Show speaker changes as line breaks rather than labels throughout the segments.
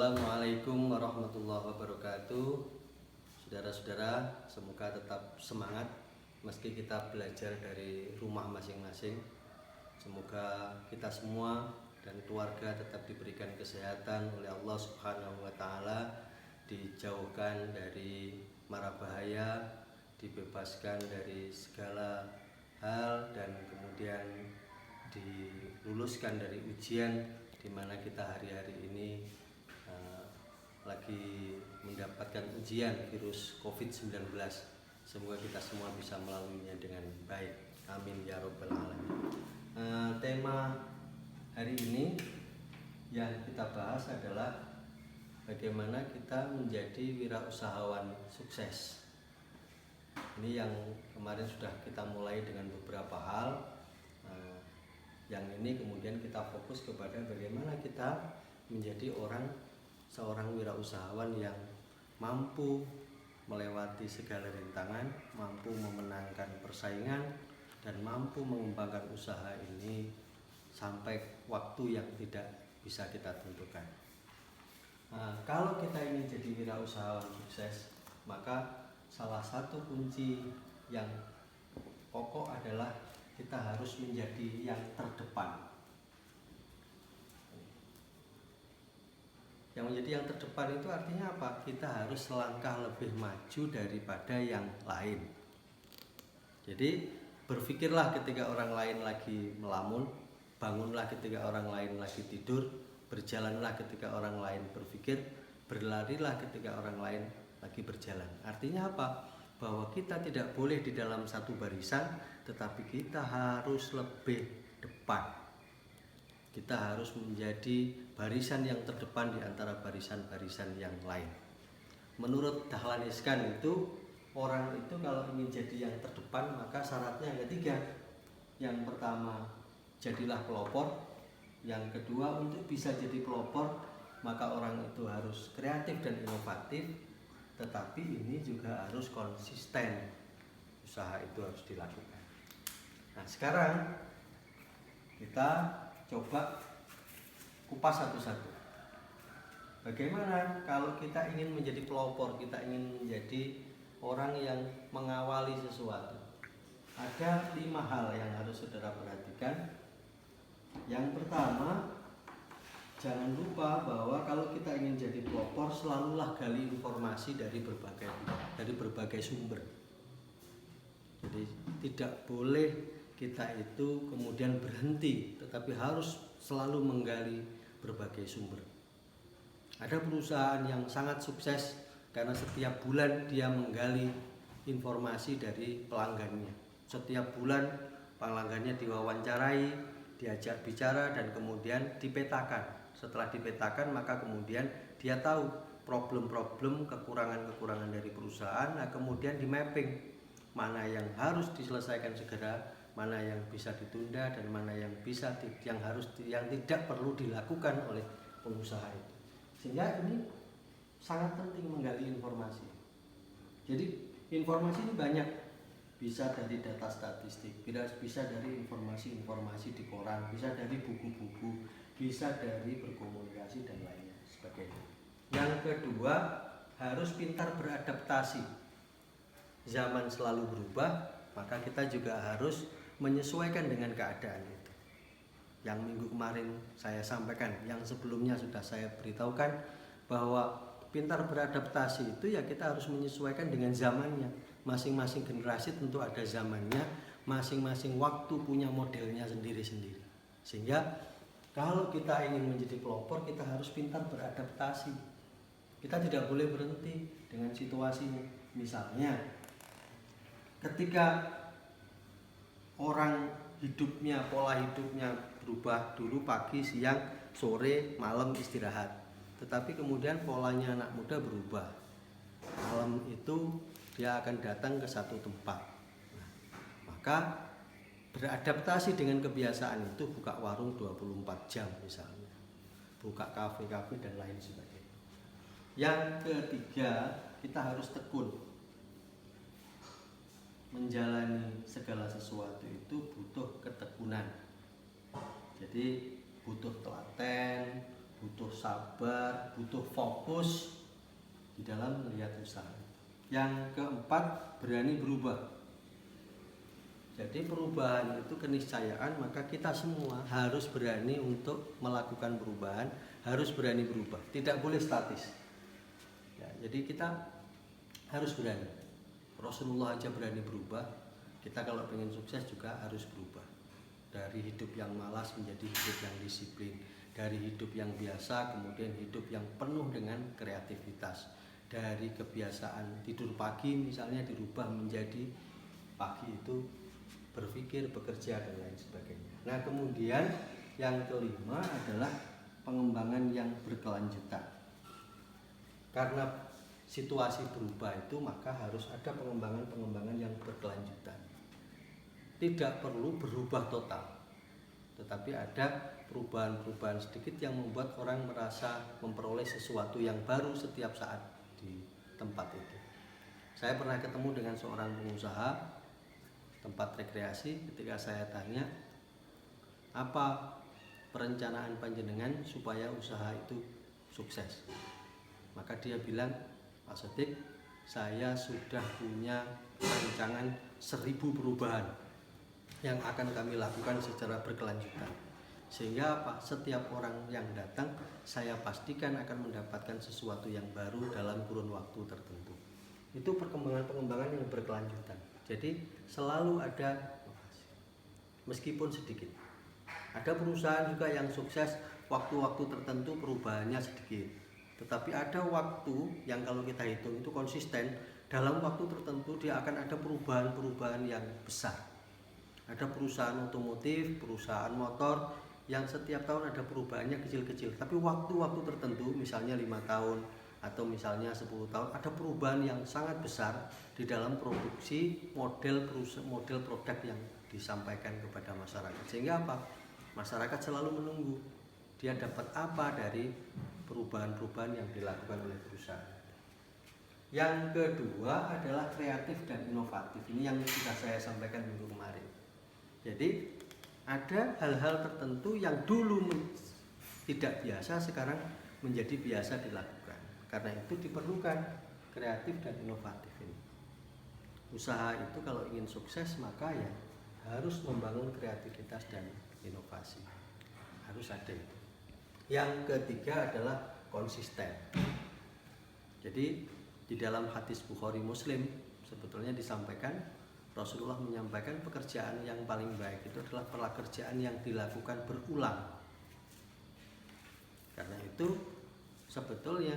Assalamualaikum warahmatullahi wabarakatuh. Saudara-saudara, semoga tetap semangat meski kita belajar dari rumah masing-masing. Semoga kita semua dan keluarga tetap diberikan kesehatan oleh Allah Subhanahu wa taala, dijauhkan dari mara bahaya, dibebaskan dari segala hal, dan kemudian diluluskan dari ujian di mana kita hari-hari ini lagi mendapatkan ujian virus COVID-19. Semoga kita semua bisa melaluinya dengan baik. Amin ya robbal alamin. Tema hari ini yang kita bahas adalah bagaimana kita menjadi wirausahawan sukses. Ini yang kemarin sudah kita mulai dengan beberapa hal. Yang ini kemudian kita fokus kepada bagaimana kita menjadi seorang wirausahawan yang mampu melewati segala rintangan, mampu memenangkan persaingan, dan mampu mengembangkan usaha ini sampai waktu yang tidak bisa kita tentukan. Kalau kita ingin jadi wirausahawan sukses, maka salah satu kunci yang pokok adalah kita harus menjadi yang terdepan. Yang menjadi yang terdepan itu artinya apa? Kita harus selangkah lebih maju daripada yang lain. Jadi berpikirlah ketika orang lain lagi melamun, bangunlah ketika orang lain lagi tidur, berjalanlah ketika orang lain berpikir, berlarilah ketika orang lain lagi berjalan. Artinya apa? Bahwa kita tidak boleh di dalam satu barisan, tetapi kita harus lebih depan. Kita harus menjadi barisan yang terdepan di antara barisan-barisan yang lain. Menurut Dahlan Iskan itu, orang itu kalau ingin jadi yang terdepan maka syaratnya ada 3. Yang pertama, jadilah pelopor. Yang kedua, untuk bisa jadi pelopor maka orang itu harus kreatif dan inovatif, tetapi ini juga harus konsisten. Usaha itu harus dilakukan. Nah, sekarang kita coba kupas satu-satu. Bagaimana kalau kita ingin menjadi pelopor, kita ingin menjadi orang yang mengawali sesuatu? Ada 5 hal yang harus saudara perhatikan. Yang pertama, jangan lupa bahwa kalau kita ingin jadi pelopor, selalulah gali informasi dari berbagai sumber. Jadi tidak boleh kita itu kemudian berhenti, tetapi harus selalu menggali berbagai sumber. Ada perusahaan yang sangat sukses karena setiap bulan dia menggali informasi dari pelanggannya. Setiap bulan pelanggannya diwawancarai, diajak bicara, dan kemudian dipetakan. Setelah dipetakan maka kemudian dia tahu problem-problem, kekurangan-kekurangan dari perusahaan. Nah, kemudian di mapping mana yang harus diselesaikan segera, mana yang bisa ditunda, dan mana yang tidak perlu dilakukan oleh pengusaha itu. Sehingga ini sangat penting menggali informasi. Jadi informasi ini banyak, bisa dari data statistik, bisa dari informasi-informasi di koran, bisa dari buku-buku, bisa dari berkomunikasi dan lainnya sebagainya. Yang kedua, harus pintar beradaptasi. Zaman selalu berubah, maka kita juga harus menyesuaikan dengan keadaan itu. Yang minggu kemarin saya sampaikan, yang sebelumnya sudah saya beritahukan, bahwa pintar beradaptasi itu ya kita harus menyesuaikan dengan zamannya. Masing-masing generasi tentu ada zamannya, masing-masing waktu punya modelnya sendiri-sendiri. Sehingga kalau kita ingin menjadi pelopor, kita harus pintar beradaptasi. Kita tidak boleh berhenti dengan situasinya. Misalnya ketika orang pola hidupnya berubah, dulu pagi, siang, sore, malam istirahat. Tetapi kemudian polanya anak muda berubah. Malam itu dia akan datang ke satu tempat. Nah, maka beradaptasi dengan kebiasaan itu, buka warung 24 jam misalnya. Buka kafe-kafe dan lain sebagainya. Yang ketiga, kita harus tekun. Menjalani segala sesuatu itu butuh ketekunan. Jadi butuh telaten, butuh sabar, butuh fokus di dalam melihat usaha. Yang keempat, berani berubah. Jadi perubahan itu keniscayaan, maka kita semua harus berani untuk melakukan perubahan, harus berani berubah, tidak boleh statis. Ya, jadi kita harus berani. Rasulullah aja berani berubah. Kita kalau pengen sukses juga harus berubah. Dari hidup yang malas menjadi hidup yang disiplin. Dari hidup yang biasa kemudian hidup yang penuh dengan kreativitas. Dari kebiasaan tidur pagi misalnya dirubah menjadi pagi itu berpikir, bekerja dan lain sebagainya. Nah, kemudian yang kelima adalah pengembangan yang berkelanjutan. Karena situasi berubah itu maka harus ada pengembangan yang berkelanjutan. Tidak perlu berubah total, tetapi ada perubahan-perubahan sedikit yang membuat orang merasa memperoleh sesuatu yang baru setiap saat di tempat itu. Saya pernah ketemu dengan seorang pengusaha tempat rekreasi. Ketika saya tanya, apa perencanaan panjenengan supaya usaha itu sukses, maka dia bilang, Pak Sodik, saya sudah punya rancangan 1000 perubahan yang akan kami lakukan secara berkelanjutan, sehingga apa? Setiap orang yang datang saya pastikan akan mendapatkan sesuatu yang baru dalam kurun waktu tertentu. Itu pengembangan yang berkelanjutan. Jadi selalu ada, meskipun sedikit. Ada perusahaan juga yang sukses waktu-waktu tertentu perubahannya sedikit, tetapi ada waktu yang kalau kita hitung itu konsisten, dalam waktu tertentu dia akan ada perubahan-perubahan yang besar. Ada perusahaan otomotif, perusahaan motor yang setiap tahun ada perubahannya kecil-kecil, tapi waktu-waktu tertentu misalnya 5 tahun atau misalnya 10 tahun ada perubahan yang sangat besar di dalam produksi model produk yang disampaikan kepada masyarakat. Sehingga apa? Masyarakat selalu menunggu dia dapat apa dari perubahan-perubahan yang dilakukan oleh perusahaan. Yang kedua adalah kreatif dan inovatif. Ini yang sudah saya sampaikan minggu kemarin. Jadi ada hal-hal tertentu yang dulu tidak biasa sekarang menjadi biasa dilakukan. Karena itu diperlukan kreatif dan inovatif ini. Usaha itu kalau ingin sukses maka ya harus membangun kreativitas dan inovasi. Harus ada itu. Yang ketiga adalah konsisten. Jadi di dalam hadis Bukhari Muslim sebetulnya disampaikan, Rasulullah menyampaikan pekerjaan yang paling baik itu adalah pekerjaan yang dilakukan berulang. Karena itu sebetulnya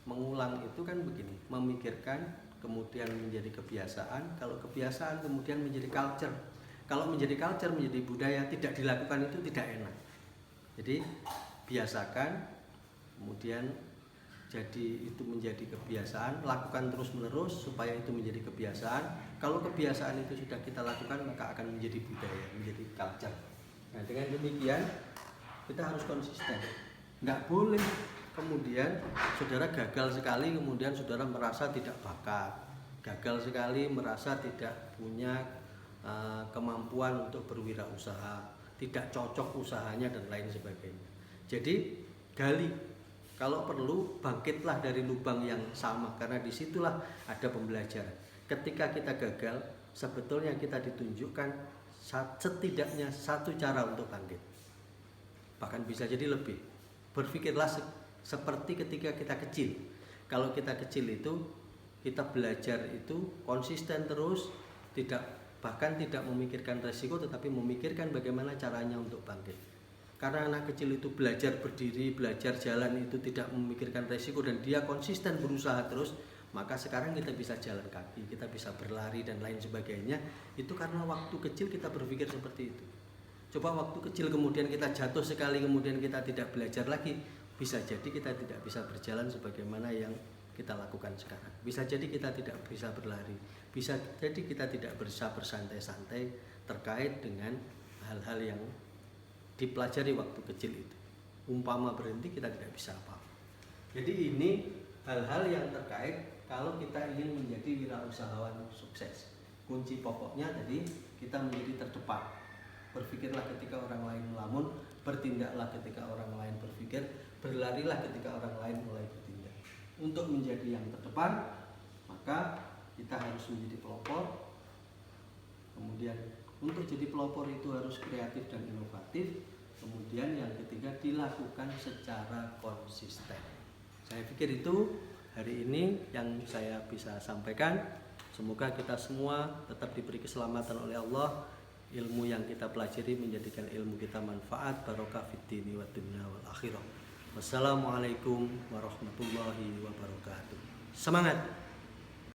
mengulang itu kan begini, memikirkan kemudian menjadi kebiasaan, kalau kebiasaan kemudian menjadi culture, kalau menjadi culture, menjadi budaya, tidak dilakukan itu tidak enak. Jadi biasakan, kemudian jadi itu menjadi kebiasaan, lakukan terus menerus supaya itu menjadi kebiasaan. Kalau kebiasaan itu sudah kita lakukan maka akan menjadi budaya, menjadi culture. Nah, dengan demikian kita harus konsisten. Nggak boleh kemudian saudara gagal sekali kemudian saudara merasa tidak bakat, gagal sekali merasa tidak punya kemampuan untuk berwirausaha, tidak cocok usahanya dan lain sebagainya. Jadi gali, kalau perlu bangkitlah dari lubang yang sama, karena disitulah ada pembelajaran. Ketika kita gagal sebetulnya kita ditunjukkan setidaknya satu cara untuk bangkit, bahkan bisa jadi lebih. Berpikirlah seperti ketika kita kecil. Kalau kita kecil itu kita belajar itu konsisten terus, bahkan tidak memikirkan resiko tetapi memikirkan bagaimana caranya untuk bangkit. Karena anak kecil itu belajar berdiri, belajar jalan itu tidak memikirkan resiko dan dia konsisten berusaha terus, maka sekarang kita bisa jalan kaki, kita bisa berlari dan lain sebagainya. Itu karena waktu kecil kita berpikir seperti itu. Coba waktu kecil kemudian kita jatuh sekali kemudian kita tidak belajar lagi, bisa jadi kita tidak bisa berjalan sebagaimana yang kita lakukan sekarang. Bisa jadi kita tidak bisa berlari, bisa jadi kita tidak bisa bersantai-santai terkait dengan hal-hal yang dipelajari waktu kecil itu. Umpama berhenti kita tidak bisa apa-apa. Jadi ini hal-hal yang terkait kalau kita ingin menjadi wirausahawan sukses. Kunci pokoknya tadi kita menjadi terdepan. Berpikirlah ketika orang lain melamun, bertindaklah ketika orang lain berpikir, berlarilah ketika orang lain mulai bertindak. Untuk menjadi yang terdepan, maka kita harus menjadi pelopor. Kemudian untuk jadi pelopor itu harus kreatif dan inovatif. Kemudian yang ketiga, dilakukan secara konsisten. Saya pikir itu hari ini yang saya bisa sampaikan. Semoga kita semua tetap diberi keselamatan oleh Allah. Ilmu yang kita pelajari menjadikan ilmu kita manfaat, barokah fid dini wad dunya wal akhirah. Wassalamualaikum warahmatullahi wabarakatuh. Semangat!